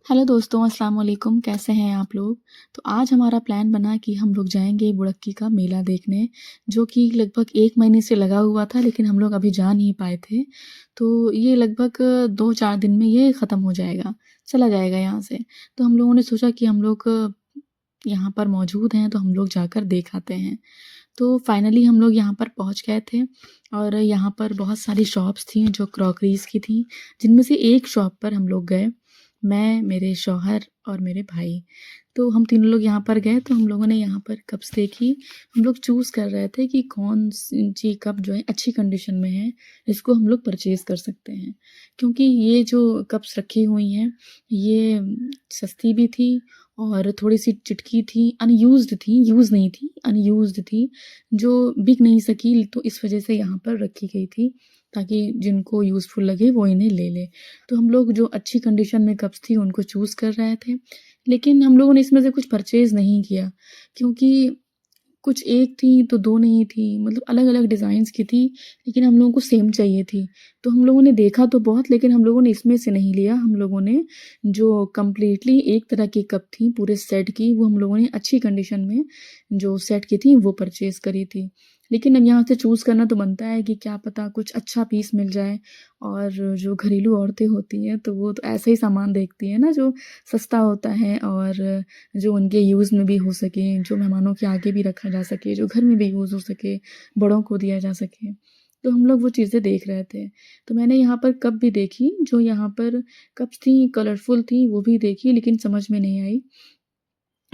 Hello दोस्तों, अस्सलाम वालेकुम। कैसे हैं आप लोग? तो आज हमारा प्लान बना कि हम लोग जाएँगे बुड़क्की का मेला देखने, जो कि लगभग 1 महीने से लगा हुआ था, लेकिन हम लोग अभी जा नहीं पाए थे। तो ये लगभग 2-4 दिन में ये ख़त्म हो जाएगा, चला जाएगा यहाँ से। तो हम लोगों ने सोचा कि हम लोग यहाँ पर मौजूद हैं, तो हम लोग जाकर देख आते हैं। तो फाइनली हम लोग यहाँ पर पहुँच गए थे और यहाँ पर बहुत सारी शॉप्स थीं जो क्रॉकरीज़ की थीं, जिनमें से एक शॉप पर हम लोग गए। मैं, मेरे शौहर और मेरे भाई। तो हम तीनों लोग यहाँ पर गए, तो हम लोगों ने यहाँ पर कप्स देखी। हम लोग चूज़ कर रहे थे कि कौन-सी कप जो है अच्छी कंडीशन में है, जिसको हम लोग परचेज़ कर सकते हैं। क्योंकि ये जो कप्स रखी हुई हैं, ये सस्ती भी थी और थोड़ी-सी चिटकी थी, अनयूज़्ड थी, यूज़ नहीं थी, अनयूज़्ड थी, जो बिक नहीं सकी, तो इस वज़ह से यहाँ पर रखी गई थी, ताकि जिनको यूज़फुल लगे वो इन्हें ले लें। तो हम लोग जो अच्छी कंडीशन में कप्स थी उनको चूज़ कर रहे थे, लेकिन हम लोगों ने इसमें से कुछ परचेज़ नहीं किया, क्योंकि कुछ एक थी तो 2 नहीं थी, मतलब अलग-अलग डिज़ाइन्स की थी, लेकिन हम लोगों को सेम चाहिए थी। तो हम लोगों ने देखा तो बहुत, लेकिन हम लोगों ने इसमें से नहीं लिया। हम लोगों ने जो कंप्लीटली एक तरह की कप थी पूरे सेट की, वो हम लोगों ने अच्छी कंडीशन में जो सेट की थी वो परचेज़ करी थी। लेकिन अब यहाँ से चूज़ करना तो बनता है कि क्या पता कुछ अच्छा पीस मिल जाए, और जो घरेलू औरतें होती हैं तो वो तो ऐसा ही सामान देखती हैं ना जो सस्ता होता है और जो उनके यूज़ में भी हो सके, जो मेहमानों के आगे भी रखा जा सके, जो घर में भी यूज़ हो सके, बड़ों को दिया जा सके। तो हम लोग वो चीज़ें देख रहे थे। तो मैंने यहाँ पर कप भी देखी, जो यहाँ पर कप्स थी कलरफुल थी, वो भी देखी, लेकिन समझ में नहीं आई।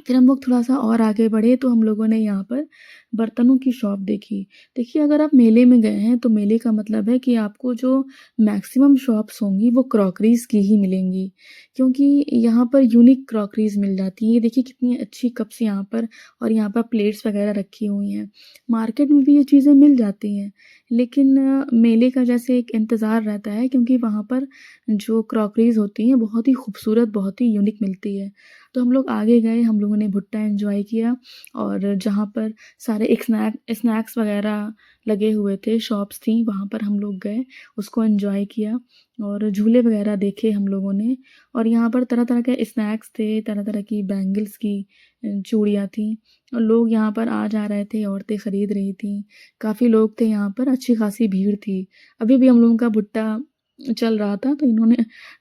फिर हम लोग थोड़ा-सा और आगे बढ़े, तो हम लोगों ने यहाँ पर बर्तनों की शॉप देखी। देखिए, अगर आप मेले में गए हैं तो मेले का मतलब है कि आपको जो मैक्सिमम शॉप्स होंगी वो क्रॉकरीज़ की ही मिलेंगी, क्योंकि यहाँ पर यूनिक क्रॉकरीज़ मिल जाती हैं। ये देखिए कितनी अच्छी कप्स यहाँ पर, और यहाँ पर प्लेट्स वगैरह रखी हुई हैं। मार्केट में भी ये चीज़ें मिल जाती हैं, लेकिन मेले का जैसे एक इंतज़ार रहता है, क्योंकि वहाँ पर जो क्रॉकरीज़ होती हैं बहुत ही खूबसूरत, बहुत ही यूनिक मिलती है। तो हम लोग आगे गए, हम लोगों ने भुट्टा एन्जॉय किया, और जहाँ पर सारे एक स्नैक्स वग़ैरह लगे हुए थे, शॉप्स थीं, वहाँ पर हम लोग गए, उसको एन्जॉय किया, और झूले वग़ैरह देखे हम लोगों ने। और यहाँ पर तरह-तरह के स्नैक्स थे, तरह-तरह की बैंगल्स की चूड़ियाँ थीं, और लोग यहाँ पर आ जा रहे थे, औरतें खरीद रही थीं। काफ़ी लोग थे यहाँ पर, अच्छी खासी भीड़ थी। अभी भी हम लोगों का भुट्टा चल रहा था, तो इन्होंने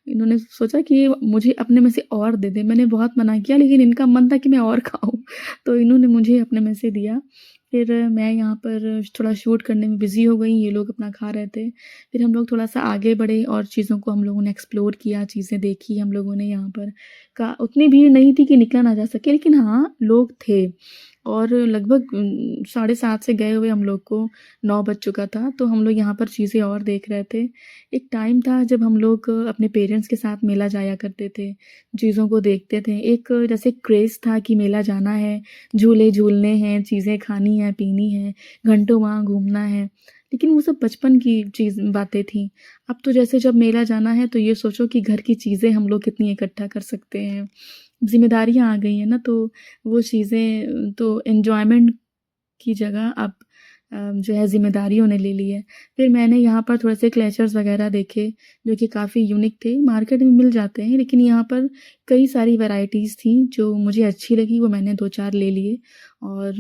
इन्होंने सोचा कि मुझे अपने में से और दे दें। मैंने बहुत मना किया, लेकिन इनका मन था कि मैं और खाऊँ, तो इन्होंने मुझे अपने में से दिया। फिर मैं यहाँ पर थोड़ा शूट करने में बिज़ी हो गई, ये लोग अपना खा रहे थे। फिर हम लोग थोड़ा-सा आगे बढ़े और चीज़ों को हम लोगों ने एक्सप्लोर किया, चीज़ें देखी हम लोगों ने यहाँ पर। का उतनी भीड़ नहीं थी कि निकला ना जा सके, लेकिन हाँ, लोग थे। और लगभग 7:30 से गए हुए हम लोग को 9 बज चुका था, तो हम लोग यहाँ पर चीज़ें और देख रहे थे। एक टाइम था जब हम लोग अपने पेरेंट्स के साथ मेला जाया करते थे, चीज़ों को देखते थे। एक जैसे क्रेज़ था कि मेला जाना है, झूले झूलने हैं, चीज़ें खानी हैं, पीनी हैं, घंटों वहाँ घूमना है। लेकिन वो सब बचपन की बातें थीं। अब तो जैसे जब मेला जाना है तो ये सोचो कि घर की चीज़ें हम लोग कितनी इकट्ठा कर सकते हैं। ज़िम्मेदारियाँ आ गई हैं ना, तो वो चीज़ें तो एन्जॉयमेंट की जगह अब जो है ज़िम्मेदारियों ने ले ली है। फिर मैंने यहाँ पर थोड़े से क्लचर्स वग़ैरह देखे, जो कि काफ़ी यूनिक थे। मार्केट में मिल जाते हैं, लेकिन यहाँ पर कई सारी वैराइटीज़ थी जो मुझे अच्छी लगी, वो मैंने 2-4 ले लिए, और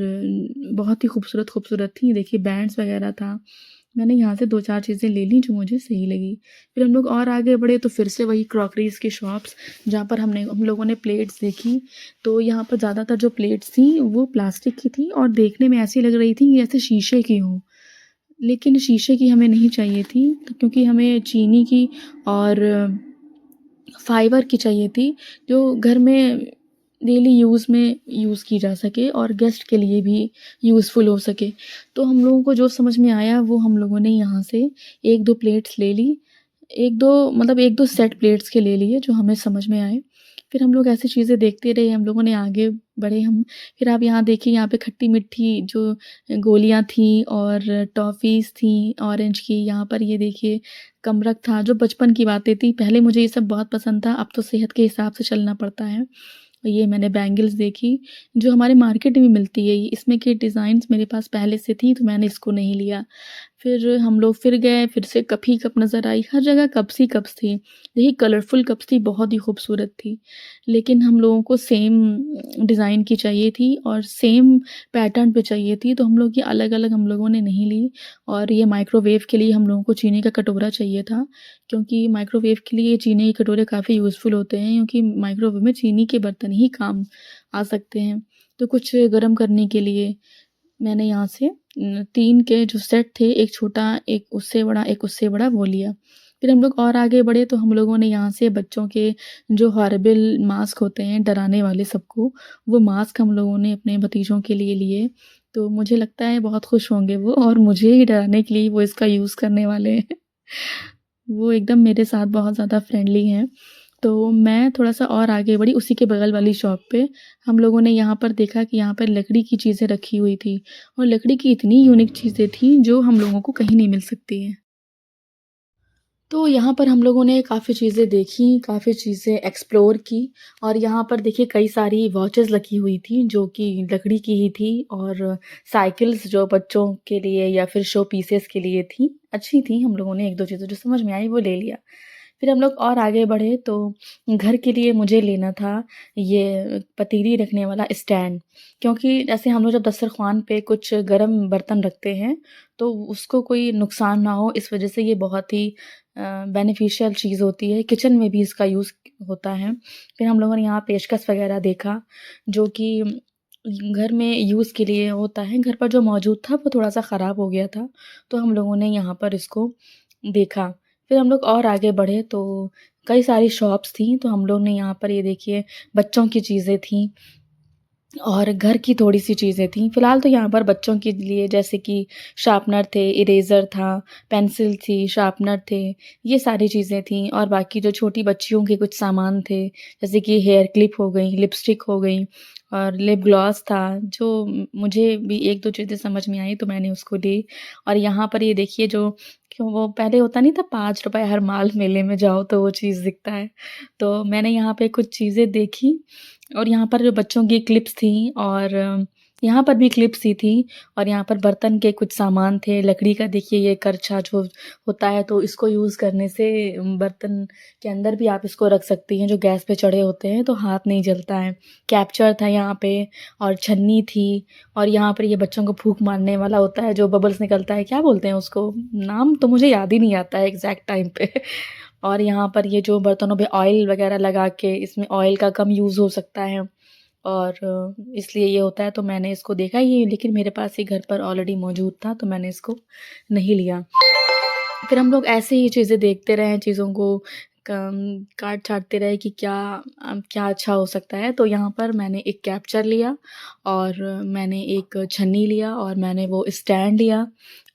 बहुत ही खूबसूरत-खूबसूरत थी। देखिए बैंड्स वग़ैरह था। मैंने यहाँ से 2-4 चीज़ें ले लीं जो मुझे सही लगी। फिर हम लोग और आगे बढ़े, तो फिर से वही क्रॉकरीज़ की शॉप्स, जहाँ पर हम लोगों ने प्लेट्स देखी। तो यहाँ पर ज़्यादातर जो प्लेट्स थीं वो प्लास्टिक की थी, और देखने में ऐसी लग रही थी जैसे शीशे की हों। लेकिन शीशे की हमें नहीं चाहिए थी, तो क्योंकि हमें चीनी की और फाइबर की चाहिए थी, जो घर में डेली यूज़ में यूज़ की जा सके और गेस्ट के लिए भी यूज़फुल हो सके। तो हम लोगों को जो समझ में आया वो हम लोगों ने यहाँ से 1-2 प्लेट्स ले ली। 1-2 मतलब 1-2 सेट प्लेट्स के ले लिए जो हमें समझ में आए। फिर हम लोग ऐसी चीज़ें देखते रहे, हम लोगों ने आगे बढ़े हम। फिर आप यहाँ देखिए, यहाँ पे खट्टी-मीठी जो गोलियाँ थी और टॉफ़ीज़ थी ऑरेंज की। यहाँ पर ये देखिए कमरख था, जो बचपन की बातें थी। पहले मुझे ये सब बहुत पसंद था, अब तो सेहत के हिसाब से चलना पड़ता है। ये मैंने बैंगल्स देखी, जो हमारे मार्केट में मिलती है। इसमें के डिज़ाइन्स मेरे पास पहले से थी, तो मैंने इसको नहीं लिया। फिर हम लोग फिर गए, फिर से कप ही कप नज़र आई, हर जगह कप्स ही कप्स थी। देखिए कलरफुल कप्स थी, बहुत ही खूबसूरत थी। लेकिन हम लोगों को सेम डिज़ाइन की चाहिए थी और सेम पैटर्न पे चाहिए थी, तो हम लोग ये अलग-अलग हम लोगों ने नहीं ली। और ये माइक्रोवेव के लिए हम लोगों को चीनी का कटोरा चाहिए था, क्योंकि माइक्रोवेव के लिए चीनी के कटोरे काफ़ी यूज़फुल होते हैं, क्योंकि माइक्रोवेव में चीनी के बर्तन ही काम आ सकते हैं। तो कुछ गरम करने के लिए मैंने यहाँ से 3 के जो सेट थे, एक छोटा, एक उससे बड़ा वो लिया। फिर हम लोग और आगे बढ़े तो हम लोगों ने यहाँ से बच्चों के जो हॉरिबल मास्क होते हैं, डराने वाले सबको, वो मास्क हम लोगों ने अपने भतीजों के लिए लिए। तो मुझे लगता है बहुत खुश होंगे वो, और मुझे ही डराने के लिए वो इसका यूज़ करने वाले हैं। वो एकदम मेरे साथ बहुत ज़्यादा फ्रेंडली हैं। तो मैं थोड़ा-सा और आगे बढ़ी, उसी के बगल वाली शॉप पे। हम लोगों ने यहाँ पर देखा कि यहाँ पर लकड़ी की चीज़ें रखी हुई थी, और लकड़ी की इतनी यूनिक चीज़ें थी जो हम लोगों को कहीं नहीं मिल सकती हैं। तो यहाँ पर हम लोगों ने काफ़ी चीज़ें देखी, काफ़ी चीज़ें एक्सप्लोर की, और यहाँ पर देखिए कई सारी वॉचेज़ लगी हुई थी जो कि लकड़ी की ही थी, और साइकिल्स जो बच्चों के लिए या फिर शो पीसेस के लिए थी, अच्छी थी। हम लोगों ने 1-2 चीज़ें जो समझ में आई वो ले लिया। फिर हम लोग और आगे बढ़े तो घर के लिए मुझे लेना था ये पतीली रखने वाला स्टैंड, क्योंकि जैसे हम लोग जब दस्तरख़्वान पे कुछ गरम बर्तन रखते हैं, तो उसको कोई नुकसान ना हो, इस वजह से ये बहुत ही बेनिफिशियल चीज़ होती है। किचन में भी इसका यूज़ होता है। फिर हम लोगों ने यहाँ पेचकस वग़ैरह देखा, जो कि घर में यूज़ के लिए होता है। घर पर जो मौजूद था वो थोड़ा-सा ख़राब हो गया था, तो हम लोगों ने यहाँ पर इसको देखा। फिर हम लोग और आगे बढ़े तो कई सारी शॉप्स थीं, तो हम लोग ने यहाँ पर ये देखिए बच्चों की चीज़ें थीं, और घर की थोड़ी-सी चीज़ें थीं। फ़िलहाल तो यहाँ पर बच्चों के लिए जैसे कि शार्पनर थे, इरेज़र था, पेंसिल थी, शार्पनर थे, ये सारी चीज़ें थीं, और बाकी जो छोटी बच्चियों के कुछ सामान थे, जैसे कि हेयर क्लिप हो गई, लिपस्टिक हो गई, और लिप ग्लॉस था, जो मुझे भी 1-2 चीज़ें समझ में आई तो मैंने उसको ली। और यहाँ पर ये देखिए जो क्यों वो पहले होता नहीं था ₹5 हर माल मेले में जाओ तो वो चीज़ दिखता है। तो मैंने यहाँ पे कुछ चीज़ें देखी, और यहाँ पर जो बच्चों की क्लिप्स थी, और यहाँ पर भी क्लिप्स ही थी, और यहाँ पर बर्तन के कुछ सामान थे। लकड़ी का देखिए ये करछा जो होता है, तो इसको यूज़ करने से बर्तन के अंदर भी आप इसको रख सकती हैं, जो गैस पे चढ़े होते हैं तो हाथ नहीं जलता है। कैप्चर था यहाँ पे, और छन्नी थी, और यहाँ पर ये बच्चों को फूँक मारने वाला होता है जो बबल्स निकलता है, क्या बोलते हैं उसको? नाम तो मुझे याद ही नहीं आता है एग्ज़ैक्ट टाइम पे। और यहाँ पर ये जो बर्तनों पे ऑयल वग़ैरह लगा के इसमें ऑयल का कम यूज़ हो सकता है, और इसलिए ये होता है, तो मैंने इसको देखा ये, लेकिन मेरे पास ये घर पर ऑलरेडी मौजूद था तो मैंने इसको नहीं लिया। फिर हम लोग ऐसे ही चीज़ें देखते रहे, चीज़ों को काट-छाँटते रहे कि क्या अच्छा हो सकता है। तो यहाँ पर मैंने एक कैप्चर लिया, और मैंने एक छन्नी लिया, और मैंने वो स्टैंड लिया,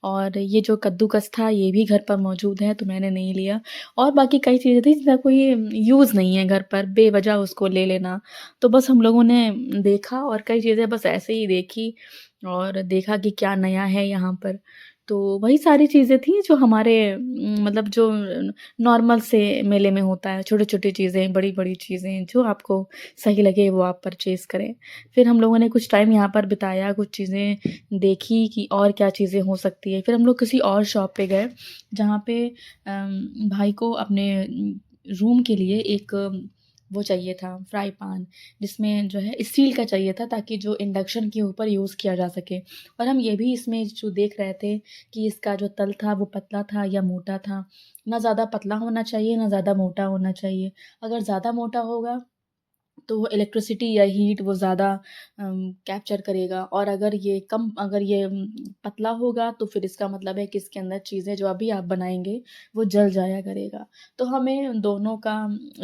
और ये जो कद्दूकस था ये भी घर पर मौजूद है तो मैंने नहीं लिया। और बाकी कई चीज़ें थी जिनका कोई यूज़ नहीं है घर पर, बेवज़ह उसको ले लेना। तो बस हम लोगों ने देखा, और कई चीज़ें बस ऐसे ही देखी, और देखा कि क्या नया है यहाँ पर। तो वही सारी चीज़ें थी जो हमारे मतलब जो नॉर्मल से मेले में होता है, छोटी-छोटी चीज़ें, बड़ी-बड़ी चीज़ें, जो आपको सही लगे वो आप परचेज़ करें। फिर हम लोगों ने कुछ टाइम यहाँ पर बिताया, कुछ चीज़ें देखी कि और क्या चीज़ें हो सकती है। फिर हम लोग किसी और शॉप पे गए, जहाँ पे भाई को अपने रूम के लिए एक वो चाहिए था फ्राई पैन, जिसमें जो है स्टील का चाहिए था, ताकि जो इंडक्शन के ऊपर यूज़ किया जा सके। और हम ये भी इसमें जो देख रहे थे कि इसका जो तल था वो पतला था या मोटा था। ना ज़्यादा पतला होना चाहिए, ना ज़्यादा मोटा होना चाहिए। अगर ज़्यादा मोटा होगा तो वो इलेक्ट्रिसिटी या हीट वो ज़्यादा कैप्चर करेगा, और अगर ये पतला होगा तो फिर इसका मतलब है कि इसके अंदर चीज़ें जो अभी आप बनाएँगे वो जल जाया करेगा। तो हमें दोनों का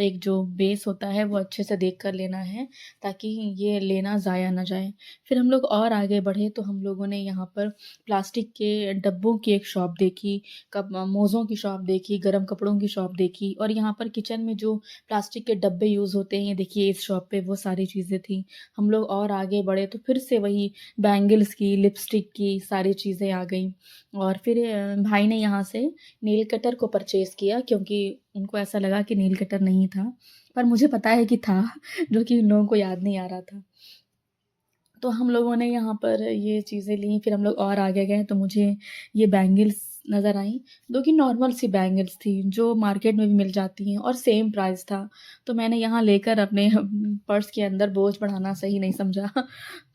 एक जो बेस होता है वो अच्छे से देख कर लेना है, ताकि ये लेना ज़ाया ना जाए। फिर हम लोग और आगे बढ़े तो हम लोगों ने यहाँ पर प्लास्टिक के डब्बों की एक शॉप देखी, मोज़ों की शॉप देखी, गरम कपड़ों की शॉप देखी, और यहाँ पर किचन में जो प्लास्टिक के डब्बे यूज़ होते हैं, ये देखिए इस शॉप पे वो सारी चीज़ें थी। हम लोग और आगे बढ़े तो फिर से वही बैंगल्स की, लिपस्टिक की सारी चीज़ें आ गईं, और फिर भाई ने यहाँ से नेल कटर को परचेज़ किया, क्योंकि उनको ऐसा लगा कि नेल कटर नहीं था, पर मुझे पता है कि था, जो कि उन लोगों को याद नहीं आ रहा था। तो हम लोगों ने यहाँ पर ये चीज़ें लीं, फिर हम लोग और आगे गए तो मुझे ये बैंगल्स नज़र आईं, जो कि नॉर्मल सी बैंगल्स थी, जो मार्केट में भी मिल जाती हैं और सेम प्राइस था। तो मैंने यहाँ लेकर अपने पर्स के अंदर बोझ बढ़ाना सही नहीं समझा।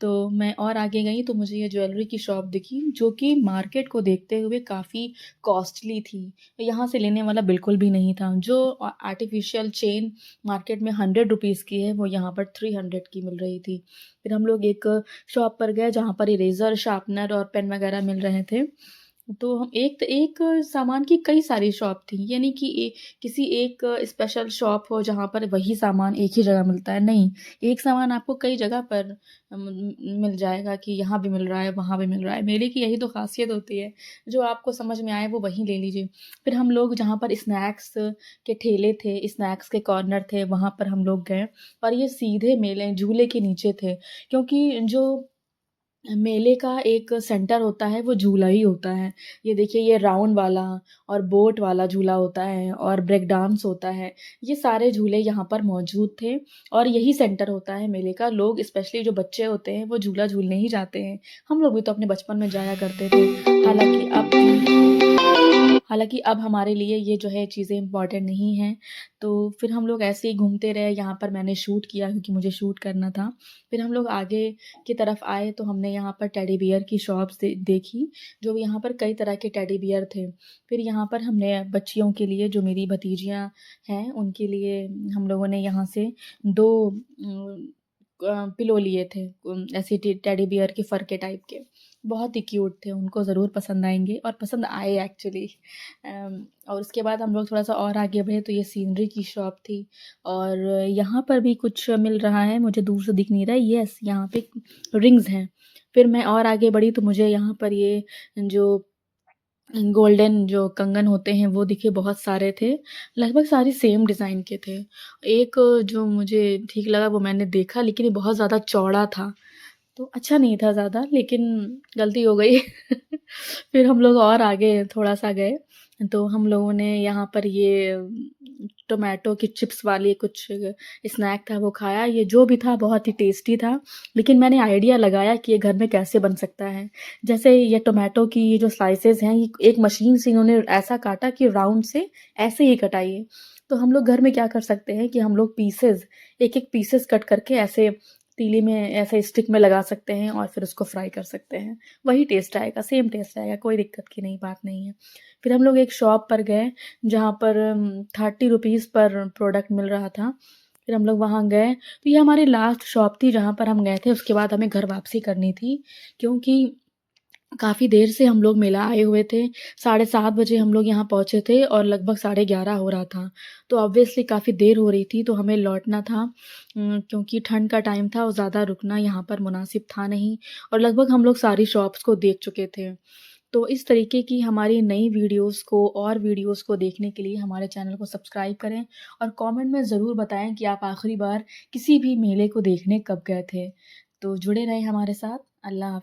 तो मैं और आगे गई तो मुझे ये ज्वेलरी की शॉप दिखी, जो कि मार्केट को देखते हुए काफ़ी कॉस्टली थी। यहाँ से लेने वाला बिल्कुल भी नहीं था। जो आर्टिफ़िशियल चेन मार्केट में 100 रुपीज़ की है, वो यहाँ पर 300 की मिल रही थी। फिर हम लोग एक शॉप पर गए जहाँ पर इरेज़र, शार्पनर और पेन वगैरह मिल रहे थे। तो हम एक सामान की कई सारी शॉप थी, यानी कि किसी एक स्पेशल शॉप हो जहाँ पर वही सामान एक ही जगह मिलता है, नहीं। एक सामान आपको कई जगह पर मिल जाएगा कि यहाँ भी मिल रहा है, वहाँ भी मिल रहा है। मेले की यही तो ख़ासियत होती है, जो आपको समझ में आए वो वहीं ले लीजिए। फिर हम लोग जहाँ पर स्नैक्स के ठेले थे, स्नैक्स के कॉर्नर थे, वहाँ पर हम लोग गए और ये सीधे मेले झूले के नीचे थे, क्योंकि जो मेले का एक सेंटर होता है वो झूला ही होता है। ये देखिए, ये राउंड वाला और बोट वाला झूला होता है और ब्रेक डांस होता है। ये सारे झूले यहाँ पर मौजूद थे और यही सेंटर होता है मेले का। लोग स्पेशली जो बच्चे होते हैं वो झूला झूलने ही जाते हैं। हम लोग भी तो अपने बचपन में जाया करते थे। हालाँकि अब हमारे लिए ये जो है चीज़ें इम्पॉर्टेंट नहीं हैं। तो फिर हम लोग ऐसे ही घूमते रहे, यहाँ पर मैंने शूट किया क्योंकि मुझे शूट करना था। फिर हम लोग आगे की तरफ आए तो हमने यहाँ पर टेडी बियर की शॉप्स देखी, जो यहाँ पर कई तरह के टेडी बियर थे। फिर यहाँ पर हमने बच्चियों के लिए, जो मेरी भतीजियाँ हैं, उनके लिए हम लोगों ने यहाँ से 2 पिलो लिए थे, ऐसे टेडी बियर के फर के टाइप के। बहुत ही क्यूट थे, उनको ज़रूर पसंद आएँगे और पसंद आए एक्चुअली। और उसके बाद हम लोग थोड़ा-सा और आगे बढ़े तो ये सीनरी की शॉप थी और यहाँ पर भी कुछ मिल रहा है, मुझे दूर से दिख नहीं रहा है। येस, यहाँ पे रिंग्स हैं। फिर मैं और आगे बढ़ी तो मुझे यहाँ पर ये जो गोल्डन जो कंगन होते हैं वो दिखे, बहुत सारे थे। लगभग सारे सेम डिज़ाइन के थे। एक जो मुझे ठीक लगा वो मैंने देखा, लेकिन ये बहुत ज़्यादा चौड़ा था। तो अच्छा नहीं था ज़्यादा, लेकिन गलती हो गई। फिर हम लोग और आगे थोड़ा-सा गए, तो हम लोगों ने यहाँ पर ये टोमेटो की चिप्स वाली कुछ स्नैक था वो खाया। ये जो भी था बहुत ही टेस्टी था, लेकिन मैंने आइडिया लगाया कि ये घर में कैसे बन सकता है। जैसे ये टोमेटो की ये जो स्लाइसेस हैं, ये एक मशीन से इन्होंने ऐसा काटा कि राउंड से ऐसे ही कटाइए। तो हम लोग घर में क्या कर सकते हैं कि हम लोग पीसेज़, एक-एक पीसेज़ कट करके ऐसे तीली में ऐसे स्टिक में लगा सकते हैं और फिर उसको फ्राई कर सकते हैं। वही टेस्ट आएगा, सेम टेस्ट आएगा, कोई दिक्कत की नहीं बात नहीं है। फिर हम लोग एक शॉप पर गए जहाँ पर 30 रुपीज़ पर प्रोडक्ट मिल रहा था। फिर हम लोग वहाँ गए, तो ये हमारी लास्ट शॉप थी जहाँ पर हम गए थे। उसके बाद हमें घर वापसी करनी थी, क्योंकि काफ़ी देर से हम लोग मेला आए हुए थे। 7:30 बजे हम लोग यहाँ पहुँचे थे और लगभग 11:30 हो रहा था। तो ऑब्वियसली काफ़ी देर हो रही थी, तो हमें लौटना था, क्योंकि ठंड का टाइम था और ज़्यादा रुकना यहाँ पर मुनासिब था नहीं और लगभग हम लोग सारी शॉप्स को देख चुके थे। तो इस तरीके की हमारी नई वीडियोज़ को देखने के लिए हमारे चैनल को सब्सक्राइब करें और कमेंट में ज़रूर बताएँ कि आप आखिरी बार किसी भी मेले को देखने कब गए थे। तो जुड़े रहें हमारे साथ। अल्लाह हाफ़िज़।